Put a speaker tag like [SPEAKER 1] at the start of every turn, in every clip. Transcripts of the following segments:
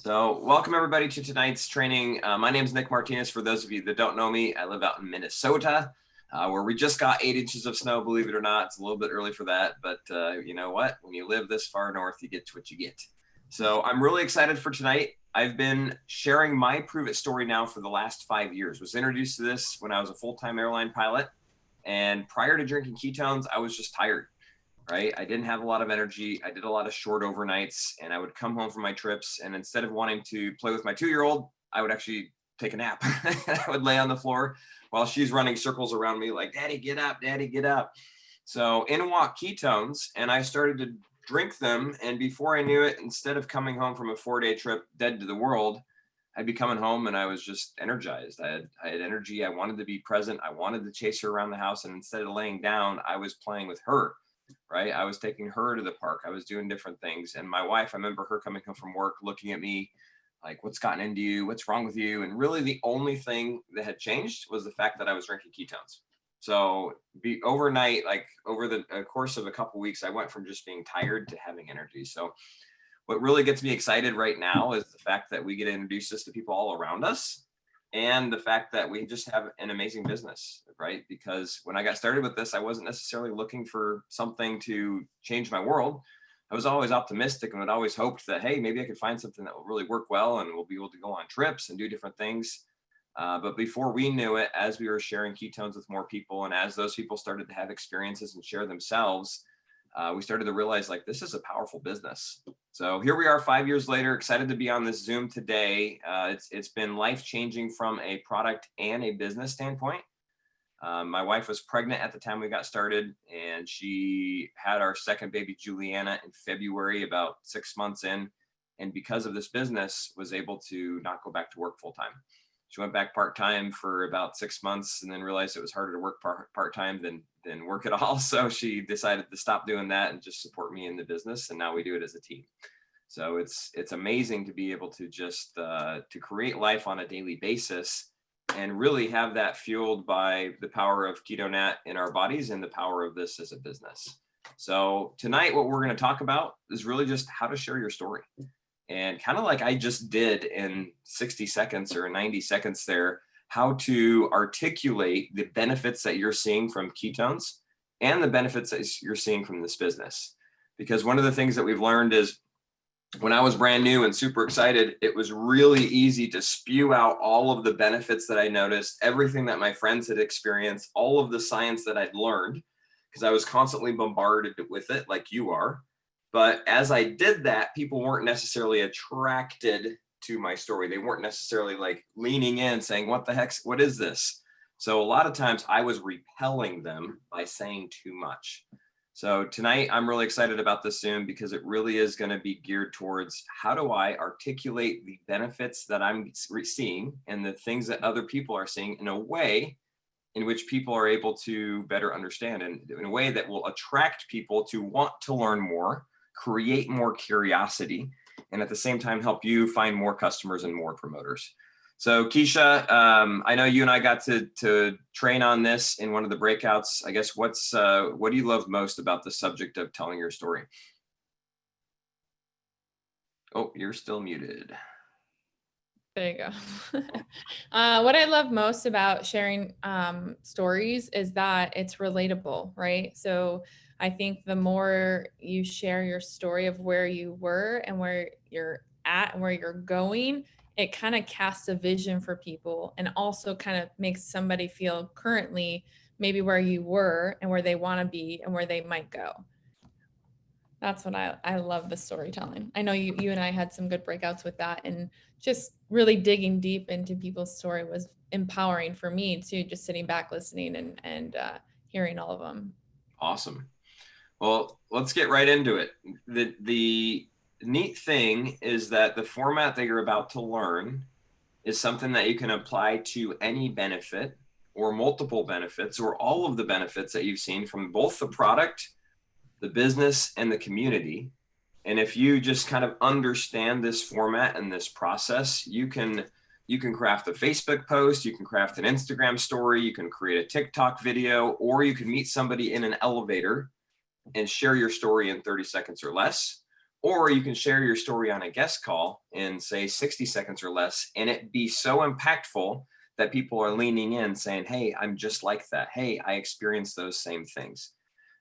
[SPEAKER 1] So welcome everybody to tonight's training. My name is Nick Martinez. For those of you that don't know me, I live out in Minnesota, where we just got 8 inches of snow, believe it or not. It's a little bit early for that, but you know what? When you live this far north, you get what you get. So I'm really excited for tonight. I've been sharing my Prove It story now for the last 5 years. Was introduced to this when I was a full-time airline pilot. And prior to drinking ketones, I was just tired. Right? I didn't have a lot of energy. I did a lot of short overnights, and I would come home from my trips, and instead of wanting to play with my 2-year-old, I would actually take a nap. I would lay on the floor while she's running circles around me like, Daddy, get up, Daddy, get up. So in walk ketones, and I started to drink them. And before I knew it, instead of coming home from a 4-day trip dead to the world, I'd be coming home and I was just energized. I had energy. I wanted to be present. I wanted to chase her around the house. And instead of laying down, I was playing with her. Right? I was taking her to the park. I was doing different things. And my wife, I remember her coming home from work, looking at me like, what's gotten into you? What's wrong with you? And really the only thing that had changed was the fact that I was drinking ketones. So overnight, like over the course of a couple of weeks, I went from just being tired to having energy. So what really gets me excited right now is the fact that we get to introduce this to people all around us. And the fact that we just have an amazing business, right? Because when I got started with this, I wasn't necessarily looking for something to change my world. I was always optimistic and had always hoped that, hey, maybe I could find something that will really work well and we'll be able to go on trips and do different things. But before we knew it, as we were sharing ketones with more people, and as those people started to have experiences and share themselves, we started to realize like this is a powerful business. So here we are 5 years later, excited to be on this Zoom today. It's been life-changing from a product and a business standpoint. My wife was pregnant at the time we got started, and she had our second baby, Juliana, in February, about 6 months in. And because of this business, was able to not go back to work full-time. She went back part-time for about 6 months and then realized it was harder to work part-time than work at all. So she decided to stop doing that and just support me in the business. And now we do it as a team. So it's amazing to be able to just to create life on a daily basis and really have that fueled by the power of KetoNat in our bodies and the power of this as a business. So tonight, what we're going to talk about is really just how to share your story. And kind of like I just did in 60 seconds or 90 seconds there, how to articulate the benefits that you're seeing from ketones and the benefits that you're seeing from this business. Because one of the things that we've learned is when I was brand new and super excited, it was really easy to spew out all of the benefits that I noticed, everything that my friends had experienced, all of the science that I'd learned, because I was constantly bombarded with it like you are. But as I did that, people weren't necessarily attracted to my story. They weren't necessarily like leaning in saying, what the heck, what is this? So a lot of times I was repelling them by saying too much. So tonight I'm really excited about this Zoom because it really is going to be geared towards how do I articulate the benefits that I'm seeing and the things that other people are seeing in a way in which people are able to better understand and in a way that will attract people to want to learn more, create more curiosity, and at the same time help you find more customers and more promoters. So Keisha, I know you and I got to train on this in one of the breakouts. I guess what do you love most about the subject of telling your story? Oh, you're still muted.
[SPEAKER 2] There you go. What I love most about sharing stories is that it's relatable, right? So I think the more you share your story of where you were and where you're at and where you're going, it kind of casts a vision for people and also kind of makes somebody feel currently maybe where you were and where they want to be and where they might go. That's what I love the storytelling. I know you and I had some good breakouts with that, and just really digging deep into people's story was empowering for me too, just sitting back listening and hearing all of them.
[SPEAKER 1] Awesome. Well, let's get right into it. The neat thing is that the format that you're about to learn is something that you can apply to any benefit or multiple benefits or all of the benefits that you've seen from both the product, the business, and the community. And if you just kind of understand this format and this process, you can craft a Facebook post, you can craft an Instagram story, you can create a TikTok video, or you can meet somebody in an elevator and share your story in 30 seconds or less. Or you can share your story on a guest call in, say, 60 seconds or less, and it be so impactful that people are leaning in saying, hey, I'm just like that. Hey, I experienced those same things.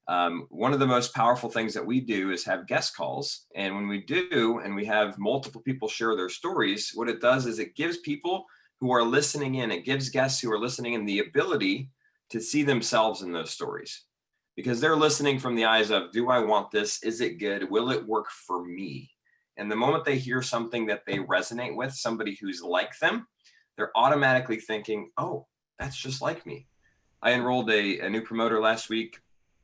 [SPEAKER 1] One of the most powerful things that we do is have guest calls. And when we do, and we have multiple people share their stories, what it does is it gives people who are listening in, it gives guests who are listening in the ability to see themselves in those stories, because they're listening from the eyes of, do I want this? Is it good? Will it work for me? And the moment they hear something that they resonate with, somebody who's like them, they're automatically thinking, oh, that's just like me. I enrolled a new promoter last week,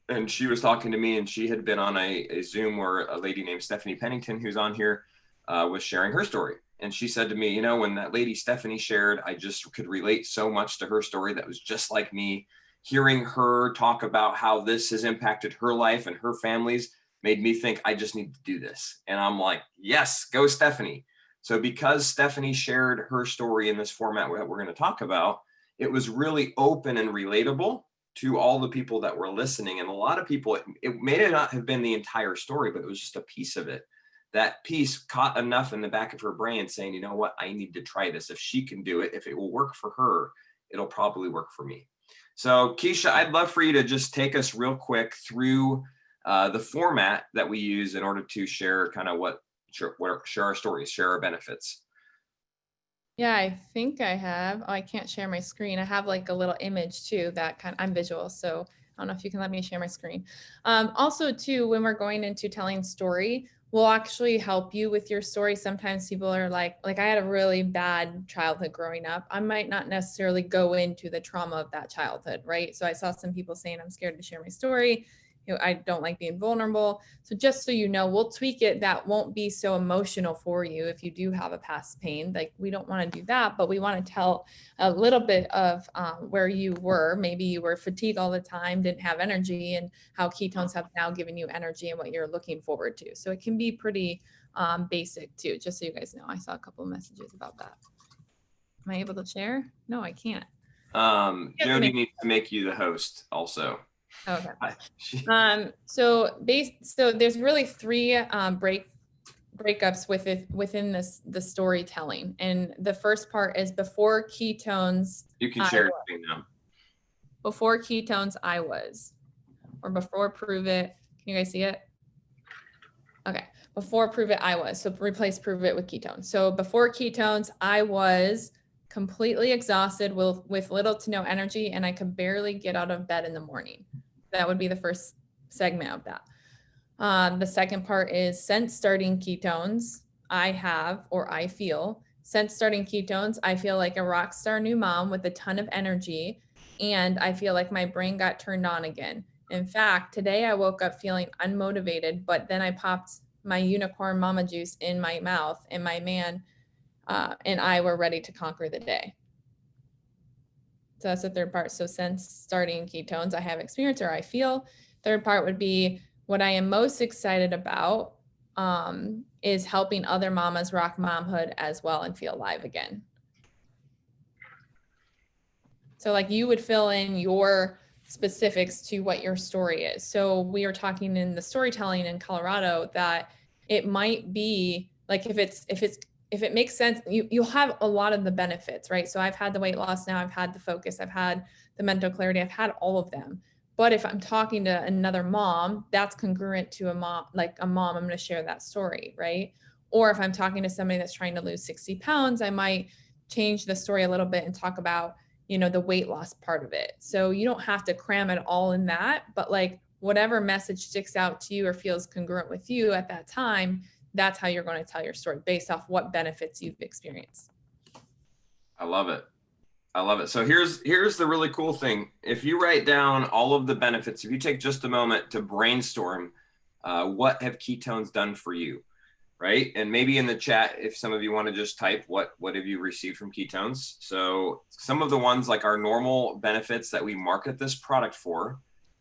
[SPEAKER 1] and she was talking to me, and she had been on a Zoom where a lady named Stephanie Pennington, who's on here, was sharing her story. And she said to me, when that lady Stephanie shared, I just could relate so much to her story. That was just like me. Hearing her talk about how this has impacted her life and her family's made me think I just need to do this. And I'm like, yes, go Stephanie. So because Stephanie shared her story in this format that we're going to talk about, it was really open and relatable to all the people that were listening. And a lot of people, it may not have been the entire story, but it was just a piece of it. That piece caught enough in the back of her brain saying, you know what, I need to try this. If she can do it, if it will work for her, it'll probably work for me. So Keisha, I'd love for you to just take us real quick through the format that we use in order to share kind of share our stories, share our benefits.
[SPEAKER 2] Yeah, I think I have. Oh, I can't share my screen. I have like a little image too I'm visual. So I don't know if you can let me share my screen. Also too, when we're going into telling story, we'll actually help you with your story. Sometimes people are like I had a really bad childhood growing up. I might not necessarily go into the trauma of that childhood, right? So I saw some people saying, I'm scared to share my story. I don't like being vulnerable. So just so you know, we'll tweak it. That won't be so emotional for you if you do have a past pain. Like we don't want to do that, but we want to tell a little bit of where you were. Maybe you were fatigued all the time, didn't have energy, and how ketones have now given you energy and what you're looking forward to. So it can be pretty basic too, just so you guys know. I saw a couple of messages about that. Am I able to share? No, I can't.
[SPEAKER 1] Jody needs to make you the host also.
[SPEAKER 2] Okay. So there's really three breakups within the storytelling, and the first part is before ketones.
[SPEAKER 1] You can share it now.
[SPEAKER 2] Before ketones, I was, or before prove it. Can you guys see it? Okay. Before prove it, I was. So replace prove it with ketones. So before ketones, I was completely exhausted with little to no energy, and I could barely get out of bed in the morning. That would be the first segment of that. The second part is since starting ketones, I feel, since starting ketones, I feel like a rock star new mom with a ton of energy, and I feel like my brain got turned on again. In fact, today I woke up feeling unmotivated, but then I popped my unicorn mama juice in my mouth, and my man and I were ready to conquer the day. So that's the third part. So since starting ketones, I have experience, or I feel. Third part would be what I am most excited about is helping other mamas rock momhood as well and feel alive again. So like you would fill in your specifics to what your story is. So we were talking in the storytelling in Colorado that it might be like if it makes sense, you'll have a lot of the benefits, right? So I've had the weight loss now, I've had the focus, I've had the mental clarity, I've had all of them. But if I'm talking to another mom, that's congruent to a mom, I'm going to share that story, right? Or if I'm talking to somebody that's trying to lose 60 pounds, I might change the story a little bit and talk about, the weight loss part of it. So you don't have to cram it all in that, but like whatever message sticks out to you or feels congruent with you at that time, that's how you're going to tell your story based off what benefits you've experienced.
[SPEAKER 1] I love it. I love it. So here's the really cool thing. If you write down all of the benefits, if you take just a moment to brainstorm, what have ketones done for you, right? And maybe in the chat, if some of you want to just type what have you received from ketones. So some of the ones like our normal benefits that we market this product for,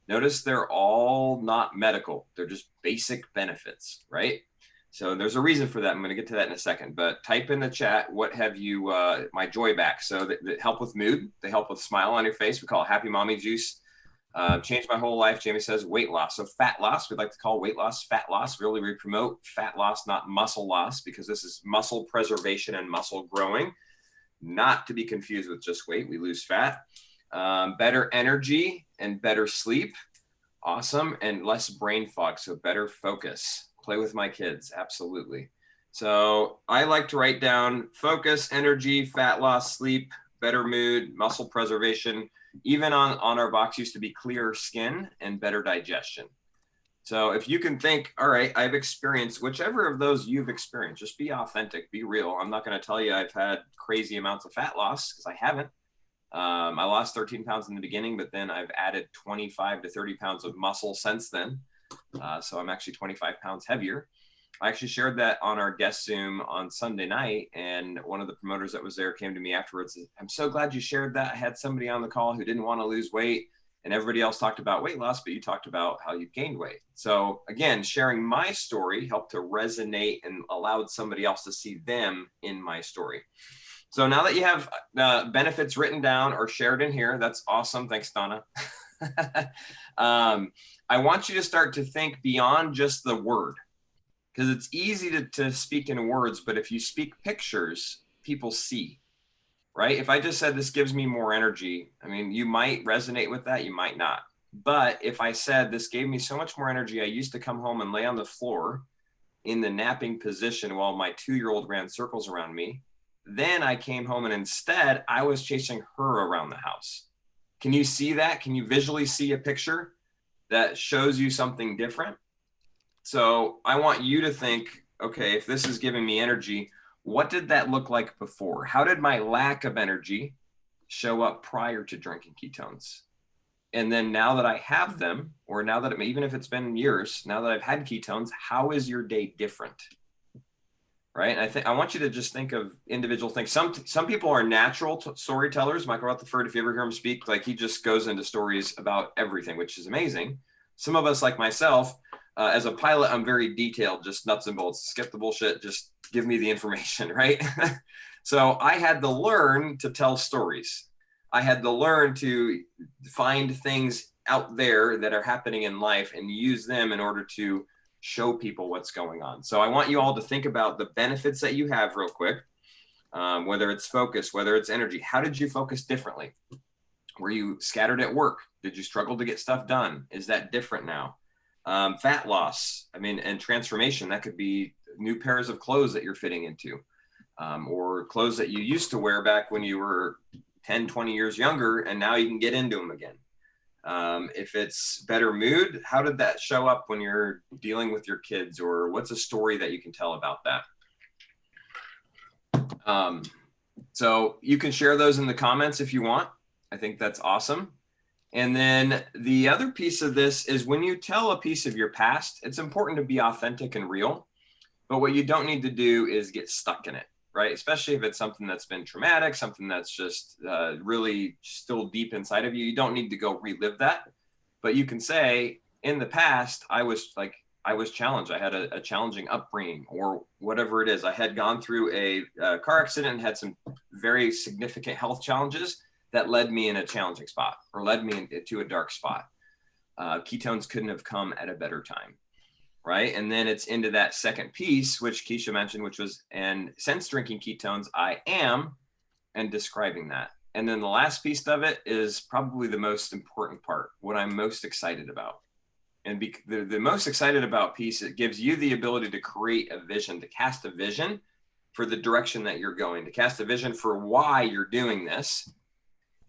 [SPEAKER 1] notice they're all not medical. They're just basic benefits, right? So there's a reason for that. I'm going to get to that in a second, but type in the chat, what have you, my joy back. So that help with mood, they help with smile on your face. We call it happy mommy juice. Changed my whole life. Jamie says weight loss. So fat loss, we'd like to call weight loss fat loss. Really, we promote fat loss, not muscle loss, because this is muscle preservation and muscle growing, not to be confused with just weight. We lose fat. Better energy and better sleep. Awesome. And less brain fog. So better focus. Play with my kids. Absolutely. So I like to write down focus, energy, fat loss, sleep, better mood, muscle preservation. Even on our box used to be clearer skin and better digestion. So if you can think, all right, I've experienced whichever of those you've experienced, just be authentic, be real. I'm not going to tell you I've had crazy amounts of fat loss because I haven't. I lost 13 pounds in the beginning, but then I've added 25 to 30 pounds of muscle since then. So I'm actually 25 pounds heavier. I actually shared that on our guest Zoom on Sunday night, and one of the promoters that was there came to me afterwards. I'm so glad you shared that. I had somebody on the call who didn't want to lose weight, and everybody else talked about weight loss, but you talked about how you gained weight. So again, sharing my story helped to resonate and allowed somebody else to see them in my story. So now that you have benefits written down or shared in here, that's awesome. Thanks, Donna. I want you to start to think beyond just the word, because it's easy to speak in words, but if you speak pictures, people see, right? If I just said this gives me more energy, I mean, you might resonate with that, you might not. But if I said this gave me so much more energy, I used to come home and lay on the floor in the napping position while my 2-year-old ran circles around me. Then I came home and instead I was chasing her around the house. Can you see that? Can you visually see a picture that shows you something different? So I want you to think, okay, if this is giving me energy, what did that look like before? How did my lack of energy show up prior to drinking ketones? And then now that I have them, or now that even if it's been years, now that I've had ketones, how is your day different? Right. And I want you to just think of individual things. Some people are natural storytellers. Michael Rutherford, if you ever hear him speak, like he just goes into stories about everything, which is amazing. Some of us, like myself, as a pilot, I'm very detailed, just nuts and bolts, skip the bullshit, just give me the information, right? So I had to learn to tell stories. I had to learn to find things out there that are happening in life and use them in order to show people what's going on. So I want you all to think about the benefits that you have real quick, whether it's focus, whether it's energy. How did you focus differently? Were you scattered at work? Did you struggle to get stuff done? Is that different now? Fat loss, I mean, and transformation, that could be new pairs of clothes that you're fitting into, or clothes that you used to wear back when you were 10, 20 years younger, and now you can get into them again. If it's better mood, how did that show up when you're dealing with your kids, or what's a story that you can tell about that? So you can share those in the comments if you want. I think that's awesome. And then the other piece of this is when you tell a piece of your past, it's important to be authentic and real. But what you don't need to do is get stuck in it, right? Especially if it's something that's been traumatic, something that's just really still deep inside of you. You don't need to go relive that. But you can say, in the past, I was challenged. I had a challenging upbringing or whatever it is. I had gone through a car accident and had some very significant health challenges that led me in a challenging spot or led me into a dark spot. Ketones couldn't have come at a better time, right? And then it's into that second piece, which Keisha mentioned, which was, and since drinking ketones, I am, and describing that. And then the last piece of it is probably the most important part, what I'm most excited about. And the most excited about piece, it gives you the ability to create a vision, to cast a vision for the direction that you're going, to cast a vision for why you're doing this.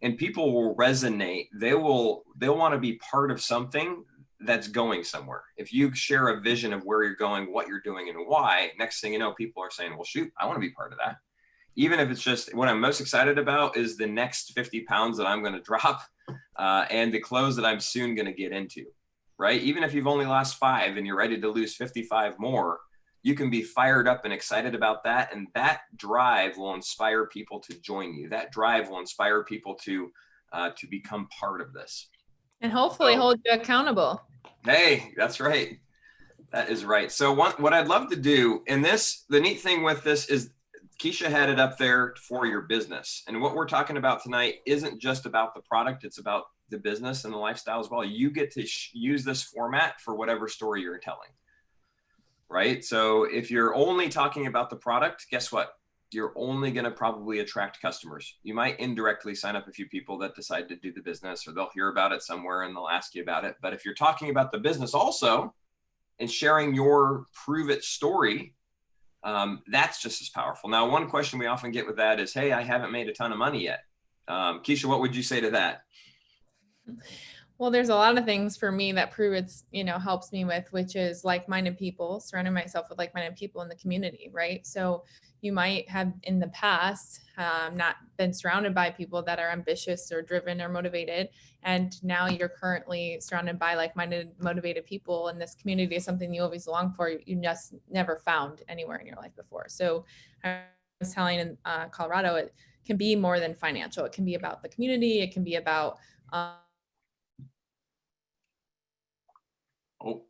[SPEAKER 1] And people will resonate. They'll want to be part of something that's going somewhere. If you share a vision of where you're going, what you're doing, and why, next thing you know, people are saying, well, shoot, I want to be part of that. Even if it's just what I'm most excited about is the next 50 pounds that I'm going to drop and the clothes that I'm soon going to get into, right? Even if you've only lost 5 and you're ready to lose 55 more, you can be fired up and excited about that. And that drive will inspire people to join you. That drive will inspire people to become part of this.
[SPEAKER 2] And hopefully hold you accountable.
[SPEAKER 1] Hey, that's right. That is right. So what I'd love to do in this, the neat thing with this is Keisha had it up there for your business. And what we're talking about tonight isn't just about the product. It's about the business and the lifestyle as well. You get to use this format for whatever story you're telling, right? So if you're only talking about the product, guess what? You're only going to probably attract customers. You might indirectly sign up a few people that decide to do the business, or they'll hear about it somewhere and they'll ask you about it. But if you're talking about the business also and sharing your prove it story, that's just as powerful. Now, one question we often get with that is, hey, I haven't made a ton of money yet. Keisha, what would you say to that?
[SPEAKER 2] Well, there's a lot of things for me that prove it's, helps me with, which is like-minded people, surrounding myself with like-minded people in the community, right? So you might have in the past not been surrounded by people that are ambitious or driven or motivated. And now you're currently surrounded by like-minded, motivated people. And this community is something you always long for. You just never found anywhere in your life before. So I was telling in Colorado, it can be more than financial. It can be about the community. It can be about,
[SPEAKER 1] Oh,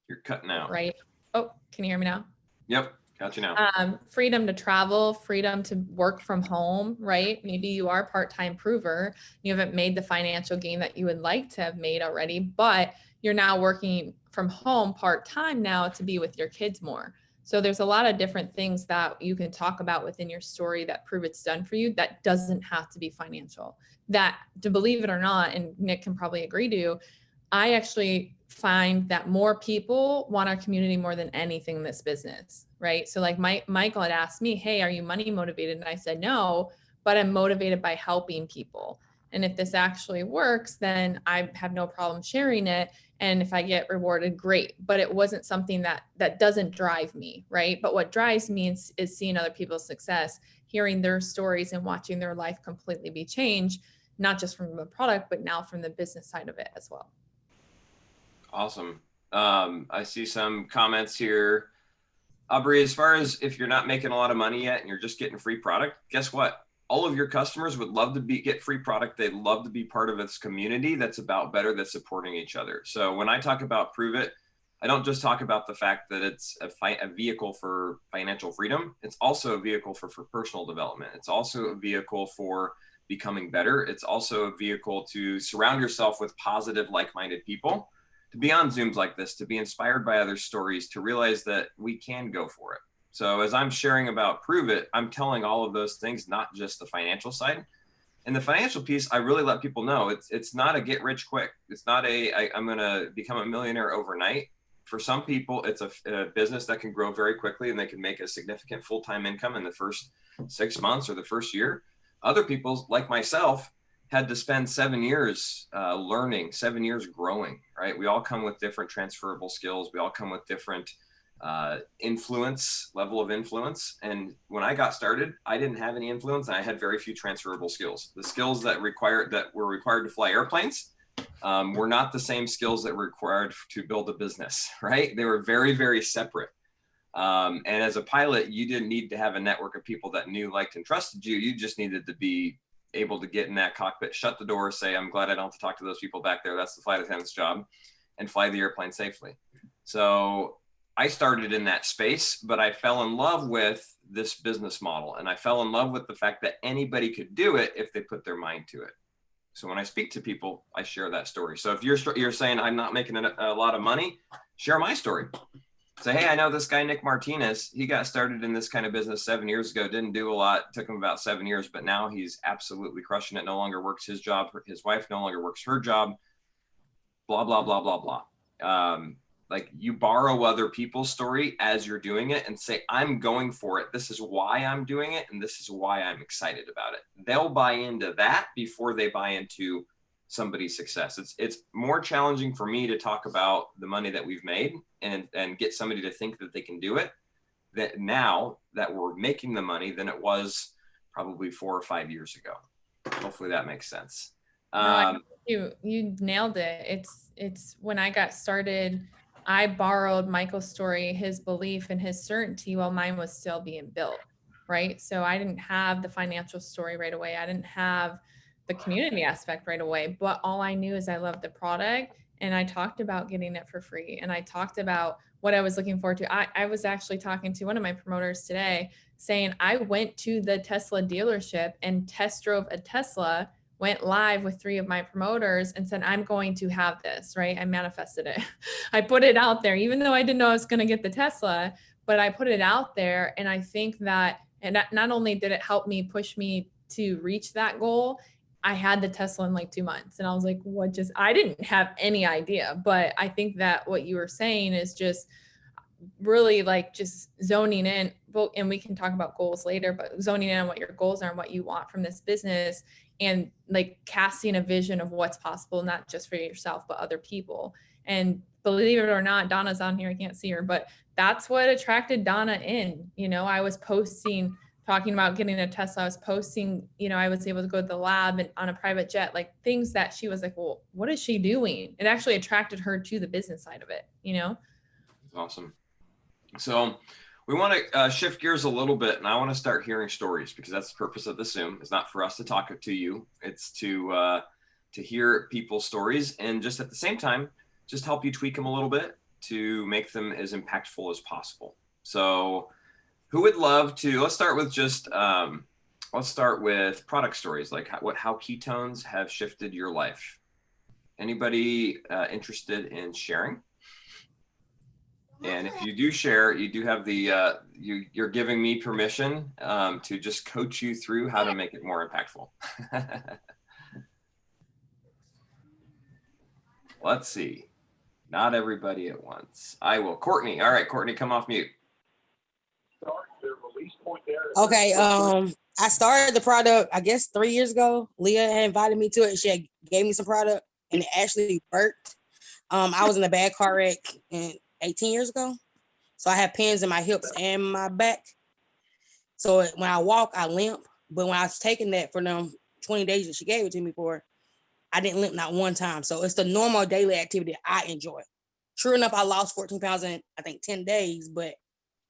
[SPEAKER 1] you're cutting out.
[SPEAKER 2] right. Oh, can you hear me now?
[SPEAKER 1] Yep. Got you now.
[SPEAKER 2] Freedom to travel, freedom to work from home, right? Maybe you are part-time prover. You haven't made the financial gain that you would like to have made already, but you're now working from home part-time now to be with your kids more. So there's a lot of different things that you can talk about within your story that prove it's done for you. That doesn't have to be financial. That, to believe it or not, and Nick can probably agree to, I actually find that more people want our community more than anything in this business, right? So like Michael had asked me, hey, are you money motivated? And I said, no, but I'm motivated by helping people. And if this actually works, then I have no problem sharing it. And if I get rewarded, great. But it wasn't something that doesn't drive me, right? But what drives me is seeing other people's success, hearing their stories and watching their life completely be changed, not just from the product, but now from the business side of it as well.
[SPEAKER 1] Awesome. I see some comments here. Aubrey, as far as if you're not making a lot of money yet and you're just getting free product, guess what? All of your customers would love to get free product. They'd love to be part of this community that's about better, that's supporting each other. So when I talk about Prove It, I don't just talk about the fact that it's a vehicle for financial freedom. It's also a vehicle for personal development. It's also a vehicle for becoming better. It's also a vehicle to surround yourself with positive, like-minded people, to be on Zooms like this, to be inspired by other stories, to realize that we can go for it. So as I'm sharing about Prove It, I'm telling all of those things, not just the financial side. And the financial piece, I really let people know it's not a get rich quick. It's not I'm going to become a millionaire overnight. For some people, it's a business that can grow very quickly and they can make a significant full-time income in the first 6 months or the first year. Other people, like myself, had to spend 7 years learning, 7 years growing, right? We all come with different transferable skills. We all come with different level of influence. And when I got started, I didn't have any influence and I had very few transferable skills. The skills that were required to fly airplanes were not the same skills that were required to build a business, right? They were very, very separate. And as a pilot, you didn't need to have a network of people that knew, liked, and trusted you. You just needed to be able to get in that cockpit, shut the door, say, I'm glad I don't have to talk to those people back there. That's the flight attendant's job, and fly the airplane safely. So I started in that space, but I fell in love with this business model. And I fell in love with the fact that anybody could do it if they put their mind to it. So when I speak to people, I share that story. So if you're saying I'm not making a lot of money, share my story. Say, hey, I know this guy, Nick Martinez. He got started in this kind of business 7 years ago, didn't do a lot, took him about 7 years, but now he's absolutely crushing it. No longer works his job. His wife no longer works her job, blah, blah, blah, blah, blah. Like you borrow other people's story as you're doing it and say, I'm going for it. This is why I'm doing it. And this is why I'm excited about it. They'll buy into that before they buy into somebody's success. It's more challenging for me to talk about the money that we've made and get somebody to think that they can do it, that now that we're making the money, than it was probably 4 or 5 years ago. Hopefully that makes sense.
[SPEAKER 2] No, you nailed it. It's when I got started, I borrowed Michael's story, his belief and his certainty while mine was still being built, right? So I didn't have the financial story right away. I didn't have the community aspect right away, but all I knew is I loved the product and I talked about getting it for free. And I talked about what I was looking forward to. I was actually talking to one of my promoters today saying I went to the Tesla dealership and test drove a Tesla went live with 3 of my promoters and said, I'm going to have this, right? I manifested it. I put it out there, even though I didn't know I was going to get the Tesla, but I put it out there. And I think that, and not only did it help me push me to reach that goal, I had the Tesla in like 2 months. And I was like, I didn't have any idea. But I think that what you were saying is just really like just zoning in, and we can talk about goals later, but zoning in on what your goals are and what you want from this business, and like casting a vision of what's possible, not just for yourself, but other people. And believe it or not, Donna's on here. I can't see her, but that's what attracted Donna in. I was posting, talking about getting a Tesla. I was posting, I was able to go to the lab and on a private jet, like things that she was like, well, what is she doing? It actually attracted her to the business side of it.
[SPEAKER 1] Awesome. So we want to shift gears a little bit, and I want to start hearing stories, because that's the purpose of the Zoom. It's not for us to talk to you. It's to hear people's stories, and just at the same time, just help you tweak them a little bit to make them as impactful as possible. So who would love to, let's start with product stories, like how ketones have shifted your life. Anybody interested in sharing? And if you do share, you do have the, you're giving me permission to just coach you through how to make it more impactful. Let's see. Not everybody at once. I will. Courtney. All right, Courtney, come off mute.
[SPEAKER 3] Okay. I started the product, I guess 3 years ago. Leah had invited me to it. She had gave me some product, and it actually worked. I was in a bad car wreck 18 years ago. So I have pins in my hips and my back. So when I walk, I limp. But when I was taking that for them 20 days that she gave it to me for, I didn't limp not one time. So it's the normal daily activity I enjoy. True enough, I lost 14 pounds in, I think, 10 days, but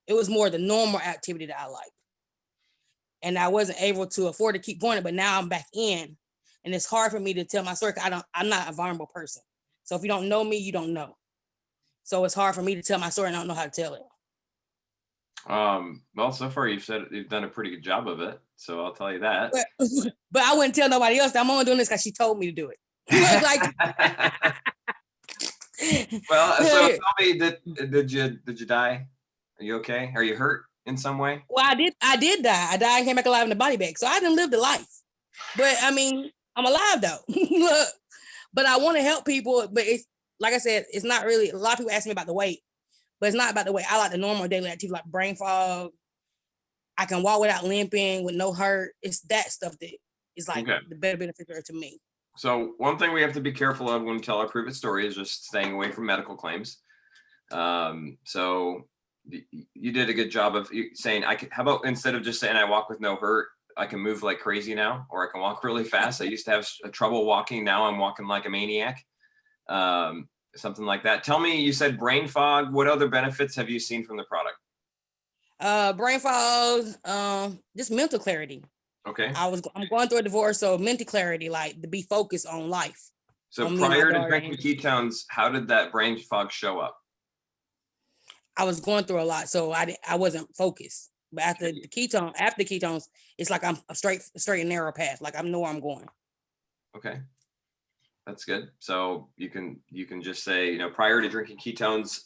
[SPEAKER 3] it was more the normal activity that I like. And I wasn't able to afford to keep going it, but now I'm back in. And it's hard for me to tell my story because I'm not a vulnerable person. So if you don't know me, you don't know. So it's hard for me to tell my story and I don't know how to tell it.
[SPEAKER 1] Well, so far you've done a pretty good job of it. So I'll tell you that.
[SPEAKER 3] But I wouldn't tell nobody else. I'm only doing this because she told me to do it.
[SPEAKER 1] Well, so tell me, did you die? Are you okay? Are you hurt in some way?
[SPEAKER 3] Well, I did die. I died and came back alive in the body bag. So I didn't live the life. But I mean, I'm alive though. But I want to help people. But it's like I said, it's not really, a lot of people ask me about the weight, but it's not about the weight. I like the normal daily activity like brain fog. I can walk without limping with no hurt. It's that stuff that is like the better beneficiary to me.
[SPEAKER 1] So one thing we have to be careful of when we tell our prove it story is just staying away from medical claims. So you did a good job of saying, how about instead of just saying I walk with no hurt, I can move like crazy now, or I can walk really fast. I used to have trouble walking. Now I'm walking like a maniac. Something like that. Tell me, you said brain fog. What other benefits have you seen from the product?
[SPEAKER 3] Brain fog, just mental clarity.
[SPEAKER 1] Okay.
[SPEAKER 3] I'm going through a divorce, so mental clarity, like to be focused on life.
[SPEAKER 1] So prior to drinking ketones, how did that brain fog show up?
[SPEAKER 3] I was going through a lot, so I wasn't focused. But after the ketones, it's like I'm a straight and narrow path. Like I know where I'm going.
[SPEAKER 1] Okay, that's good. So you can just say, prior to drinking ketones,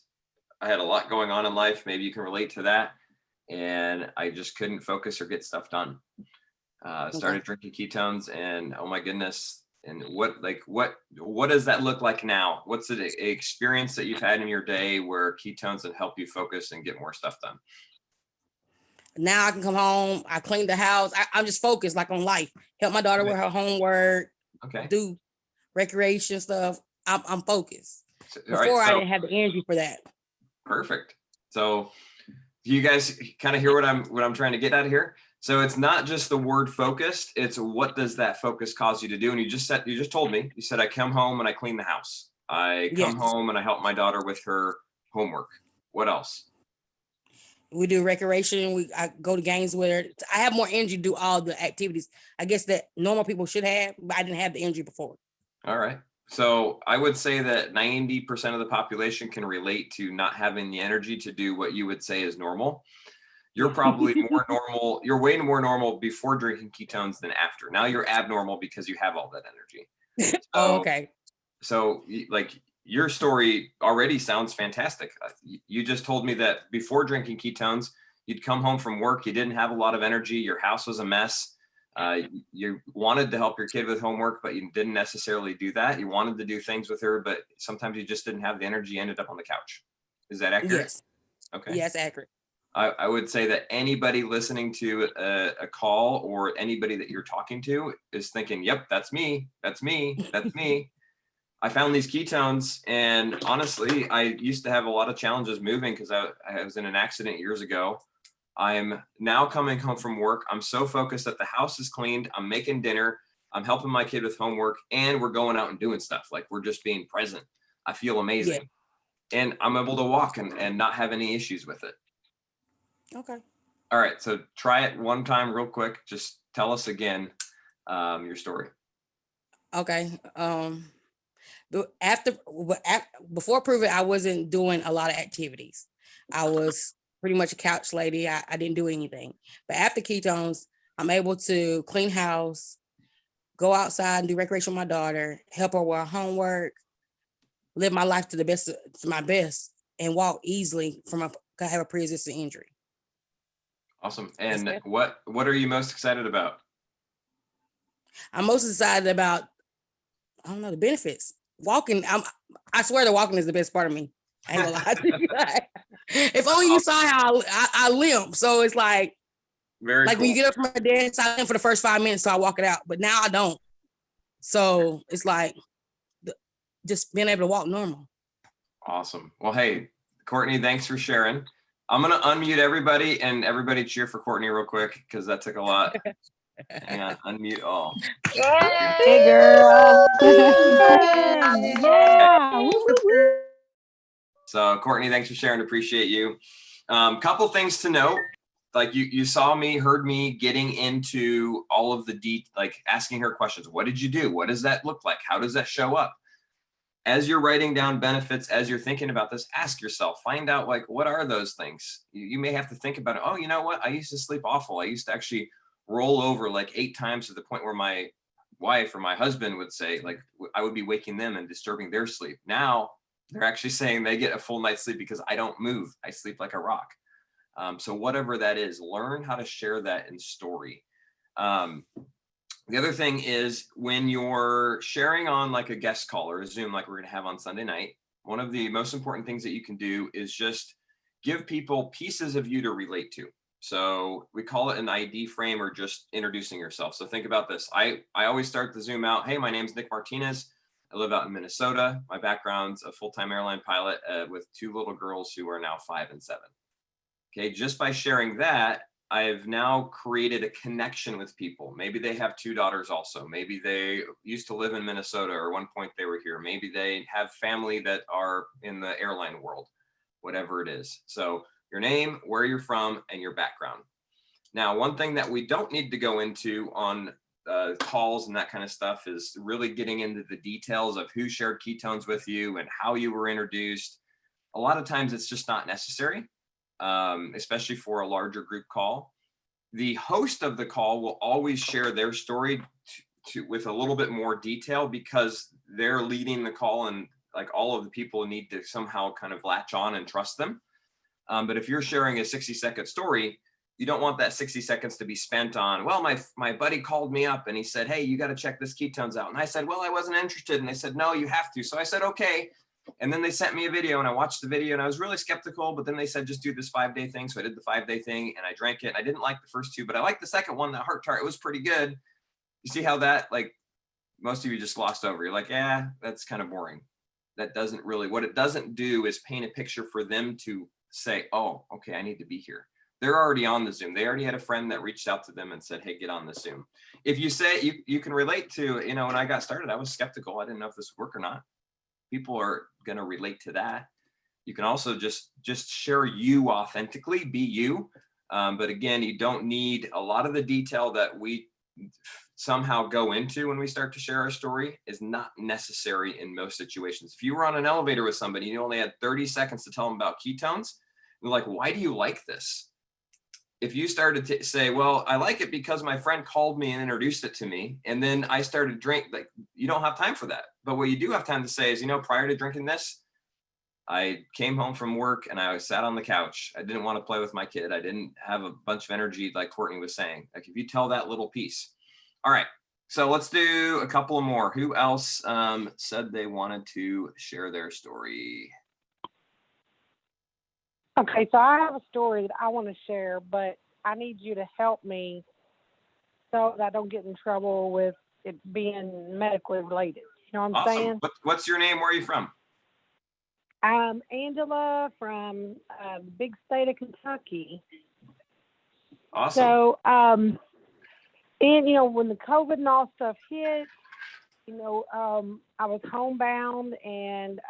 [SPEAKER 1] I had a lot going on in life. Maybe you can relate to that, and I just couldn't focus or get stuff done. Started drinking ketones, and oh my goodness. And what does that look like now? What's the experience that you've had in your day where ketones have helped you focus and get more stuff done?
[SPEAKER 3] Now I can come home. I clean the house. I'm just focused like on life. Help my daughter with her homework.
[SPEAKER 1] Okay.
[SPEAKER 3] Do recreation stuff. I'm focused. Before I didn't have the energy for that.
[SPEAKER 1] Perfect. So you guys kind of hear what I'm trying to get at here? So it's not just the word focused, it's what does that focus cause you to do? And you just told me, you said, I come home and I clean the house. I come home and I help my daughter with her homework. What else?
[SPEAKER 3] We do recreation. I go to games with her. I have more energy to do all the activities, I guess, that normal people should have, but I didn't have the energy before.
[SPEAKER 1] All right. So I would say that 90% of the population can relate to not having the energy to do what you would say is normal. You're probably more normal. You're way more normal before drinking ketones than after. Now you're abnormal because you have all that energy.
[SPEAKER 3] Oh,
[SPEAKER 1] So,
[SPEAKER 3] okay.
[SPEAKER 1] like your story already sounds fantastic. You just told me that before drinking ketones, you'd come home from work, you didn't have a lot of energy, your house was a mess. You wanted to help your kid with homework, but you didn't necessarily do that. You wanted to do things with her, but sometimes you just didn't have the energy, ended up on the couch. Is that accurate?
[SPEAKER 3] Yes.
[SPEAKER 1] Okay.
[SPEAKER 3] Yes, accurate.
[SPEAKER 1] I would say that anybody listening to a call or anybody that you're talking to is thinking, yep, that's me. That's me. That's me. I found these ketones, and honestly, I used to have a lot of challenges moving because I was in an accident years ago. I'm now coming home from work. I'm so focused that the house is cleaned. I'm making dinner. I'm helping my kid with homework, and we're going out and doing stuff. Like, we're just being present. I feel amazing.
[SPEAKER 3] Yeah.
[SPEAKER 1] And I'm able to walk and not have any issues with it.
[SPEAKER 3] Okay.
[SPEAKER 1] All right. So try it one time real quick. Just tell us again your story.
[SPEAKER 3] Okay. Before Prove It, I wasn't doing a lot of activities. I was pretty much a couch lady. I didn't do anything. But after ketones, I'm able to clean house, go outside and do recreation with my daughter, help her with her homework, live my life to my best, and walk easily I have a pre-existing injury.
[SPEAKER 1] Awesome. And what are you most excited about?
[SPEAKER 3] I'm most excited about, I don't know, the benefits. Walking, I swear the walking is the best part of me. I ain't gonna lie to you. If only you saw how I limp. So it's like,
[SPEAKER 1] Very
[SPEAKER 3] like
[SPEAKER 1] cool.
[SPEAKER 3] when you get up from a dance, I limp for the first 5 minutes, so I walk it out. But now I don't. So it's like just being able to walk normal.
[SPEAKER 1] Awesome. Well, hey, Courtney, thanks for sharing. I'm going to unmute everybody, and everybody cheer for Courtney real quick because that took a lot. Hang on, unmute all.
[SPEAKER 4] Hey, girl. Yeah. Woo, woo, woo.
[SPEAKER 1] So, Courtney, thanks for sharing. Appreciate you. Couple things to note. Like you saw me, heard me getting into all of the like asking her questions. What did you do? What does that look like? How does that show up? As you're writing down benefits, as you're thinking about this, ask yourself, find out like, what are those things? You may have to think about it. Oh, you know what? I used to sleep awful. I used to actually roll over like 8 times to the point where my wife or my husband would say, like, I would be waking them and disturbing their sleep. Now they're actually saying they get a full night's sleep because I don't move. I sleep like a rock. So whatever that is, learn how to share that in story. The other thing is when you're sharing on like a guest call or a Zoom like we're going to have on Sunday night, one of the most important things that you can do is just give people pieces of you to relate to. So we call it an ID frame or just introducing yourself. So think about this. I always start the Zoom out. Hey, my name's Nick Martinez. I live out in Minnesota. My background's a full-time airline pilot with 2 little girls who are now 5 and 7. Okay, just by sharing that, I've now created a connection with people. Maybe they have 2 daughters also. Maybe they used to live in Minnesota or one point they were here. Maybe they have family that are in the airline world, whatever it is. So your name, where you're from, and your background. Now, one thing that we don't need to go into on calls and that kind of stuff is really getting into the details of who shared ketones with you and how you were introduced. A lot of times it's just not necessary. Especially for a larger group call. The host of the call will always share their story with a little bit more detail because they're leading the call and like all of the people need to somehow kind of latch on and trust them. But if you're sharing a 60-second story, you don't want that 60 seconds to be spent on, well, my buddy called me up and he said, hey, you got to check this ketones out. And I said, well, I wasn't interested. And they said, no, you have to. So I said, okay. And then they sent me a video and I watched the video and I was really skeptical, but then they said, just do this 5-day thing. So I did the 5-day thing and I drank it. I didn't like the first 2, but I liked the second one, that heart tart. It was pretty good. You see how that, like, most of you just glossed over. You're like, yeah, that's kind of boring. That doesn't really, what it doesn't do is paint a picture for them to say, oh, okay, I need to be here. They're already on the Zoom. They already had a friend that reached out to them and said, hey, get on the Zoom. If you say, you can relate to, when I got started, I was skeptical. I didn't know if this would work or not. People are going to relate to that. You can also just share you authentically, be you. But again, you don't need a lot of the detail that we somehow go into when we start to share our story is not necessary in most situations. If you were on an elevator with somebody, you only had 30 seconds to tell them about ketones. You're like, why do you like this? if you started to say, well, I like it because my friend called me and introduced it to me, and then I started drink, like, you don't have time for that. But what you do have time to say is, prior to drinking this, I came home from work and I sat on the couch. I didn't want to play with my kid. I didn't have a bunch of energy, like Courtney was saying. Like, if you tell that little piece. All right. So let's do a couple more. Who else said they wanted to share their story?
[SPEAKER 4] Okay, so I have a story that I want to share, but I need you to help me so that I don't get in trouble with it being medically related. You know what I'm saying?
[SPEAKER 1] What's your name? Where are you from?
[SPEAKER 4] I'm Angela from the big state of Kentucky.
[SPEAKER 1] Awesome.
[SPEAKER 4] So, and when the COVID and all stuff hit, I was homebound and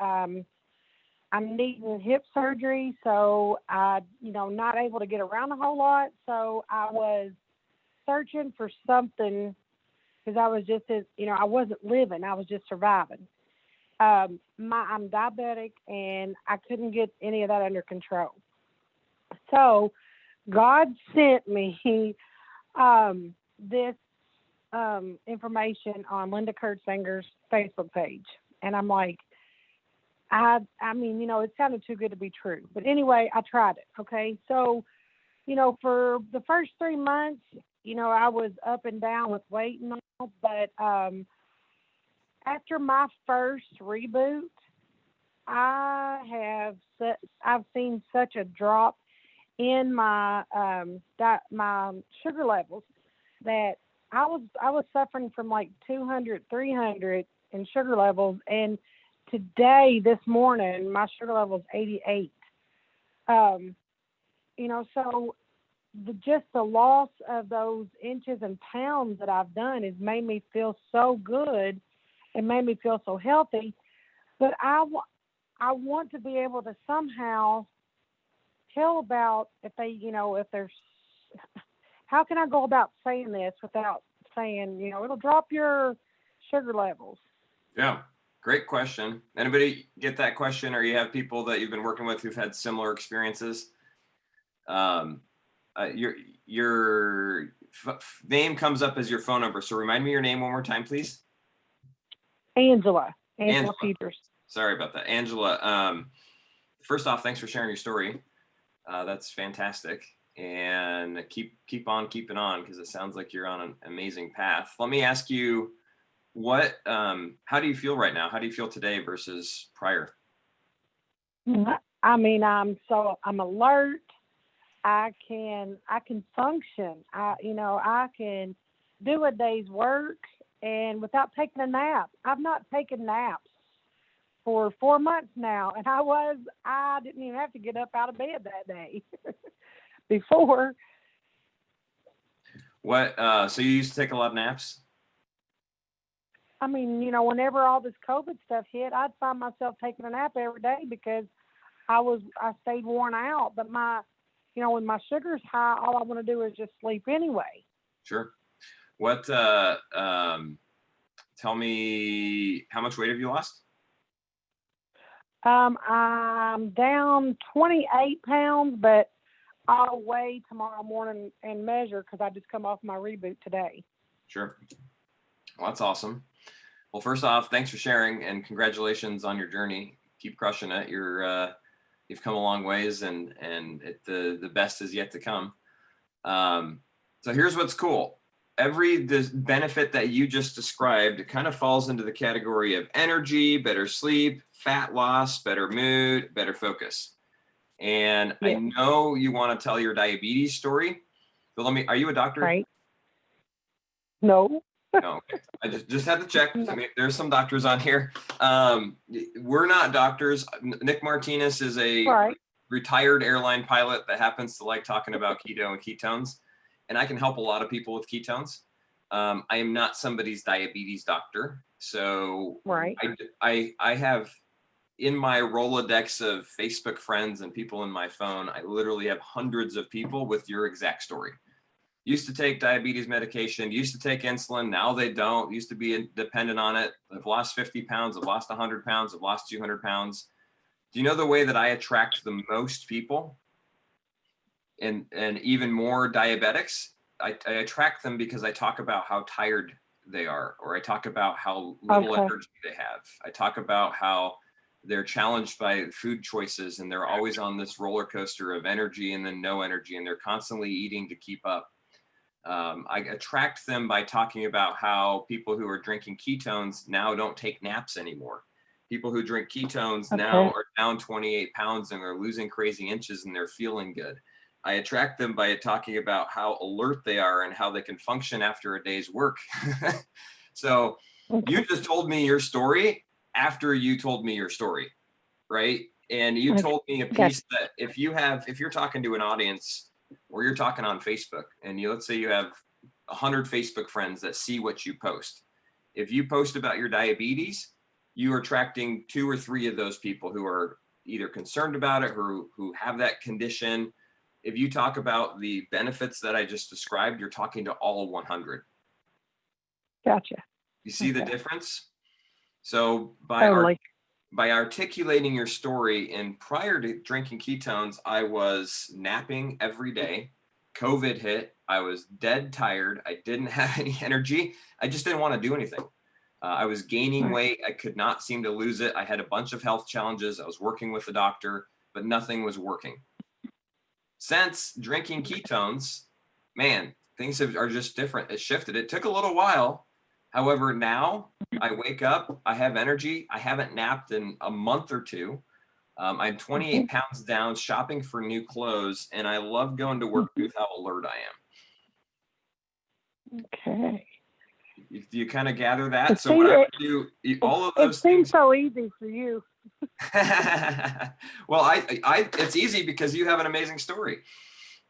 [SPEAKER 4] I'm needing hip surgery, so I, not able to get around a whole lot. So I was searching for something because I was just, I wasn't living, I was just surviving. I'm diabetic and I couldn't get any of that under control. So God sent me this information on Linda Kurtzinger's Facebook page, and I'm like, I mean, it sounded too good to be true. But anyway, I tried it. Okay. So, for the first 3 months, I was up and down with weight and all. But after my first reboot, I've seen such a drop in my my sugar levels that I was suffering from like 200, 300 in sugar levels, and today, this morning, my sugar level is 88. So just the loss of those inches and pounds that I've done has made me feel so good and made me feel so healthy. But I want to be able to somehow tell about if there's, how can I go about saying this without saying, it'll drop your sugar levels?
[SPEAKER 1] Yeah. Great question. Anybody get that question, or you have people that you've been working with who've had similar experiences? Your name comes up as your phone number. So remind me your name one more time, please.
[SPEAKER 4] Angela Peters.
[SPEAKER 1] Sorry about that. Angela, first off, thanks for sharing your story. That's fantastic. And keep on keeping on, because it sounds like you're on an amazing path. Let me ask you, how do you feel right now? How do you feel today versus prior?
[SPEAKER 4] I mean, I'm alert. I can function. I can do a day's work and without taking a nap. I've not taken naps for 4 months now, and I didn't even have to get up out of bed that day before.
[SPEAKER 1] So you used to take a lot of naps?
[SPEAKER 4] I mean, whenever all this COVID stuff hit, I'd find myself taking a nap every day because I stayed worn out. But when my sugar's high, all I want to do is just sleep anyway.
[SPEAKER 1] Sure. Tell me, how much weight have you lost?
[SPEAKER 4] I'm down 28 pounds, but I'll weigh tomorrow morning and measure because I just come off my reboot today.
[SPEAKER 1] Sure. Well, that's awesome. Well, first off, thanks for sharing and congratulations on your journey. Keep crushing it. You've come a long ways, and the best is yet to come. So here's what's cool. This benefit that you just described kind of falls into the category of energy, better sleep, fat loss, better mood, better focus. And yeah. I know you want to tell your diabetes story, but are you a doctor?
[SPEAKER 4] Right. No.
[SPEAKER 1] No, okay. I just had to check. I mean, there's some doctors on here. We're not doctors. Nick Martinez is a retired airline pilot that happens to like talking about keto and ketones, and I can help a lot of people with ketones. I am not somebody's diabetes doctor, so I have in my Rolodex of Facebook friends and people in my phone, I literally have hundreds of people with your exact story. Used to take diabetes medication, used to take insulin, now they don't, used to be dependent on it. I've lost 50 pounds, I've lost 100 pounds, I've lost 200 pounds. Do you know the way that I attract the most people? and even more diabetics, I attract them because I talk about how tired they are, or I talk about how little energy they have. I talk about how they're challenged by food choices and they're always on this roller coaster of energy and then no energy, and they're constantly eating to keep up. I attract them by talking about how people who are drinking ketones now don't take naps anymore. People who drink ketones now are down 28 pounds and they're losing crazy inches and they're feeling good. I attract them by talking about how alert they are and how they can function after a day's work. So you just told me your story after you told me your story, right? And you told me a piece that if you're talking to an audience or you're talking on Facebook and let's say you have 100 Facebook friends that see what you post. If you post about your diabetes, you are attracting 2 or 3 of those people who are either concerned about it or who have that condition. If you talk about the benefits that I just described, you're talking to all 100.
[SPEAKER 4] Gotcha.
[SPEAKER 1] You see the difference? So by articulating your story, and prior to drinking ketones, I was napping every day. COVID hit. I was dead tired. I didn't have any energy. I just didn't want to do anything. I was gaining weight. I could not seem to lose it. I had a bunch of health challenges. I was working with a doctor, but nothing was working. Since drinking ketones, man, things are just different. It shifted. It took a little while. However, now I wake up, I have energy. I haven't napped in a month or 2. I'm 28 pounds down, shopping for new clothes, and I love going to work with how alert I am.
[SPEAKER 4] Okay.
[SPEAKER 1] Do you kind of gather that? So what I would do, all of those things.
[SPEAKER 4] It seems so easy for you.
[SPEAKER 1] Well, it's easy because you have an amazing story,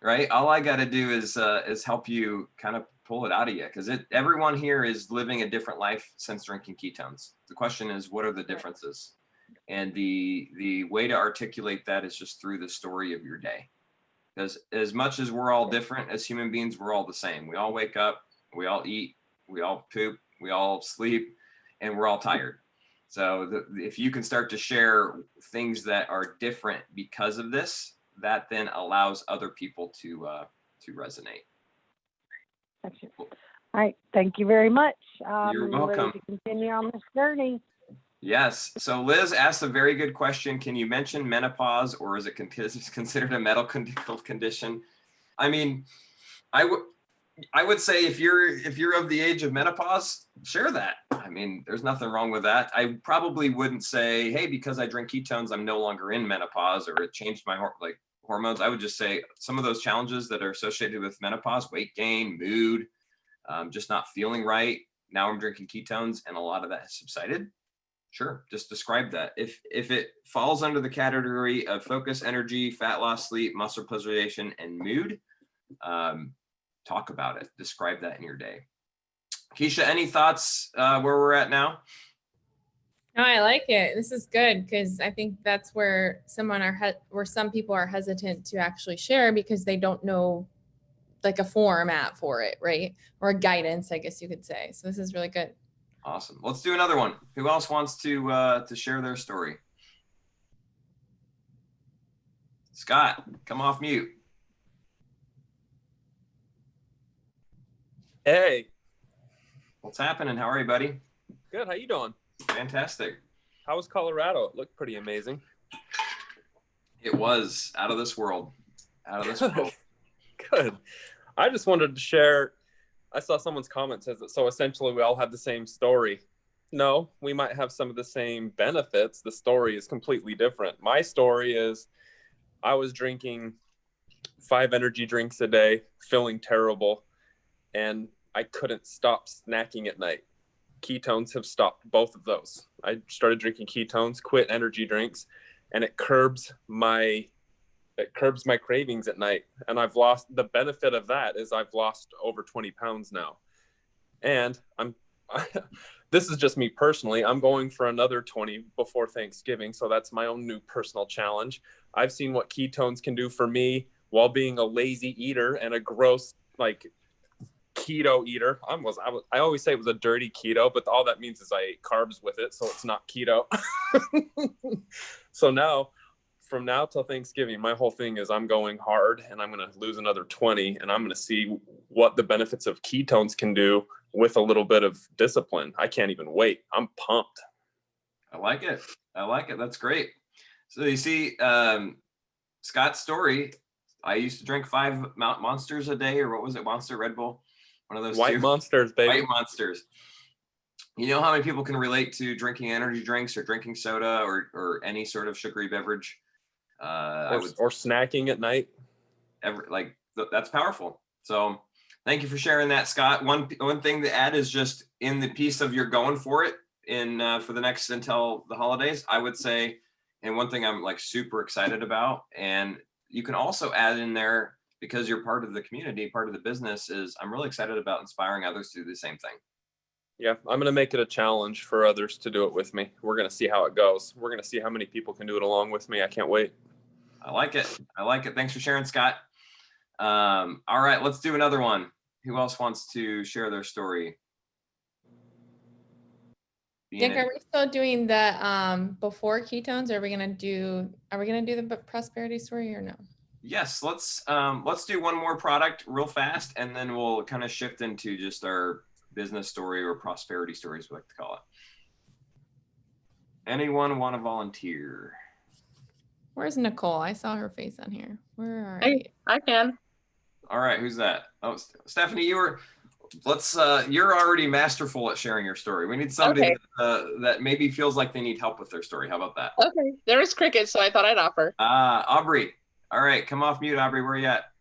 [SPEAKER 1] right? All I got to do is help you kind of pull it out of you, because everyone here is living a different life since drinking ketones. The question is, what are the differences? And the way to articulate that is just through the story of your day. Because as much as we're all different as human beings, we're all the same. We all wake up, we all eat, we all poop, we all sleep, and we're all tired. So if you can start to share things that are different because of this, that then allows other people to resonate.
[SPEAKER 4] Gotcha. All right. Thank you very much.
[SPEAKER 1] You're welcome.
[SPEAKER 4] Ready to continue on this journey.
[SPEAKER 1] Yes. So Liz asked a very good question. Can you mention menopause, or is it considered a medical condition? I mean, I would say if you're of the age of menopause, share that. I mean, there's nothing wrong with that. I probably wouldn't say, hey, because I drink ketones, I'm no longer in menopause, or it changed my hormones. I would just say some of those challenges that are associated with menopause, weight gain, mood, just not feeling right. Now I'm drinking ketones and a lot of that has subsided. Sure, just describe that. If it falls under the category of focus, energy, fat loss, sleep, muscle preservation, and mood, talk about it. Describe that in your day. Keisha, any thoughts where we're at now?
[SPEAKER 2] No, I like it. This is good, because I think that's where some people are hesitant to actually share because they don't know like a format for it, right? Or a guidance, I guess you could say. So this is really good.
[SPEAKER 1] Awesome. Let's do another one. Who else wants to share their story? Scott, come off mute.
[SPEAKER 5] Hey.
[SPEAKER 1] What's happening? How are you, buddy?
[SPEAKER 5] Good. How you doing?
[SPEAKER 1] Fantastic.
[SPEAKER 5] How was Colorado? It looked pretty amazing.
[SPEAKER 1] It was out of this world. Out of this world.
[SPEAKER 5] Good. I just wanted to share. I saw someone's comment says that so essentially we all have the same story. No, we might have some of the same benefits. The story is completely different. My story is I was drinking 5 energy drinks a day, feeling terrible, and I couldn't stop snacking at night. Ketones have stopped both of those. I started drinking ketones, quit energy drinks, and it curbs my cravings at night. And the benefit of that is I've lost over 20 pounds now. And this is just me personally. I'm going for another 20 before Thanksgiving. So that's my own new personal challenge. I've seen what ketones can do for me while being a lazy eater and a gross, keto eater. I always say it was a dirty keto, but all that means is I ate carbs with it. So it's not keto. So now from now till Thanksgiving, my whole thing is I'm going hard and I'm going to lose another 20, and I'm going to see what the benefits of ketones can do with a little bit of discipline. I can't even wait. I'm pumped.
[SPEAKER 1] I like it. That's great. So you see, Scott's story, I used to drink 5 Monsters a day, or what was it? Monster, Red Bull? One of those
[SPEAKER 5] White
[SPEAKER 1] two.
[SPEAKER 5] Monsters, baby.
[SPEAKER 1] White Monsters. You know how many people can relate to drinking energy drinks or drinking soda or any sort of sugary beverage?
[SPEAKER 5] Or snacking at night.
[SPEAKER 1] That's powerful. So thank you for sharing that, Scott. One thing to add is just in the piece of you're going for it for the next until the holidays, I would say, and one thing I'm like super excited about, and you can also add in there, because you're part of the community, part of the business, is I'm really excited about inspiring others to do the same thing.
[SPEAKER 5] Yeah, I'm going to make it a challenge for others to do it with me. We're going to see how it goes. We're going to see how many people can do it along with me. I can't wait.
[SPEAKER 1] I like it. Thanks for sharing, Scott. All right, let's do another one. Who else wants to share their story?
[SPEAKER 2] Nick, are we still doing the before ketones? Are we gonna do the prosperity story or no?
[SPEAKER 1] Yes, let's do one more product real fast, and then we'll kind of shift into just our business story or prosperity stories, we like to call it. Anyone want to volunteer?
[SPEAKER 2] Where's Nicole? I saw her face on here. Where are you?
[SPEAKER 6] I can.
[SPEAKER 1] All right, who's that? Oh, Stephanie, you're already masterful at sharing your story. We need somebody that maybe feels like they need help with their story. How about that?
[SPEAKER 6] Okay. There was crickets, so I thought I'd offer.
[SPEAKER 1] Aubrey. All right, come off mute, Aubrey. Where are you at?